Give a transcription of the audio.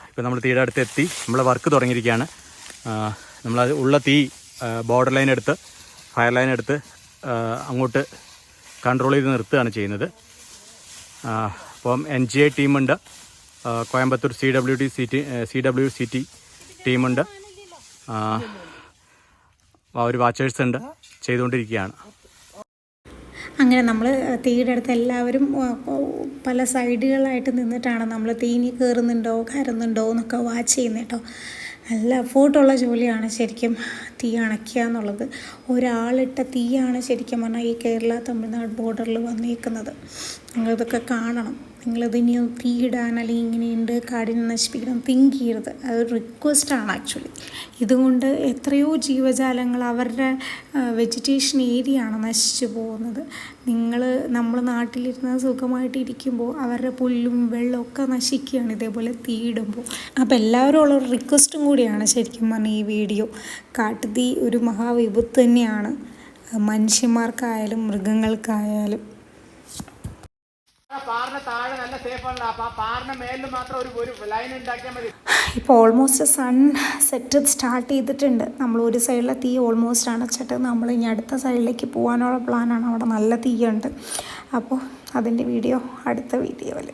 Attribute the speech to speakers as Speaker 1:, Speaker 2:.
Speaker 1: ഇപ്പോൾ നമ്മൾ തീയുടെ അടുത്ത് എത്തി. നമ്മൾ വർക്ക് തുടങ്ങിയിരിക്കുകയാണ്. നമ്മളത് ഉള്ള തീ ബോർഡർ ലൈൻ എടുത്ത് ഫയർ ലൈൻ എടുത്ത് അങ്ങോട്ട് കൺട്രോൾ ചെയ്ത് നിർത്തുകയാണ് ചെയ്യുന്നത്. അപ്പം NGI ടീമുണ്ട്, കോയമ്പത്തൂർ CWCT ടീമുണ്ട്, ഒരു വാച്ചേഴ്സ് ഉണ്ട്, ചെയ്തുകൊണ്ടിരിക്കുകയാണ്.
Speaker 2: അങ്ങനെ നമ്മൾ തീയുടെ അടുത്ത് എല്ലാവരും പല സൈഡുകളായിട്ട് നിന്നിട്ടാണ് നമ്മൾ തീനി കയറുന്നുണ്ടോ കയറുന്നുണ്ടോ എന്നൊക്കെ വാച്ച് ചെയ്യുന്നത് കേട്ടോ. നല്ല എഫോർട്ടുള്ള ജോലിയാണ് ശരിക്കും തീ അണയ്ക്കുക എന്നുള്ളത്. ഒരാളിട്ട തീയാണ് ശരിക്കും പറഞ്ഞാൽ ഈ കേരള തമിഴ്നാട് ബോർഡറിൽ വന്നിരിക്കുന്നത്. നിങ്ങളിതൊക്കെ കാണണം. നിങ്ങളിതിനി തീയിടാൻ അല്ലെങ്കിൽ ഇങ്ങനെയുണ്ട് കാടിനെ നശിപ്പിക്കണം തിങ്ക് ചെയ്യരുത്. അതൊരു റിക്വസ്റ്റാണ് ആക്ച്വലി. ഇതുകൊണ്ട് എത്രയോ ജീവജാലങ്ങൾ അവരുടെ വെജിറ്റേഷൻ ഏരിയ ആണ് നശിച്ചു പോകുന്നത്. നമ്മൾ നാട്ടിലിരുന്ന് സുഖമായിട്ട് ഇരിക്കുമ്പോൾ അവരുടെ പുല്ലും വെള്ളമൊക്കെ നശിക്കുകയാണ് ഇതേപോലെ തീയിടുമ്പോൾ. അപ്പോൾ എല്ലാവരും ഉള്ളൊരു റിക്വസ്റ്റും കൂടിയാണ് ശരിക്കും പറഞ്ഞാൽ ഈ വീഡിയോ. കാട്ടുതീ ഒരു മഹാവിപത്ത് തന്നെയാണ്, മനുഷ്യന്മാർക്കായാലും മൃഗങ്ങൾക്കായാലും. ഇപ്പോൾ ഓൾമോസ്റ്റ് സൺ സെറ്റ് സ്റ്റാർട്ട് ചെയ്തിട്ടുണ്ട്. നമ്മൾ ഒരു സൈഡിലെ തീ ഓൾമോസ്റ്റ് അണച്ചിട്ട് നമ്മൾ ഇനി അടുത്ത സൈഡിലേക്ക് പോകാനുള്ള പ്ലാനാണ്. അവിടെ നല്ല തീയുണ്ട്. അപ്പോൾ അതിൻ്റെ വീഡിയോ അടുത്ത വീഡിയോയിൽ.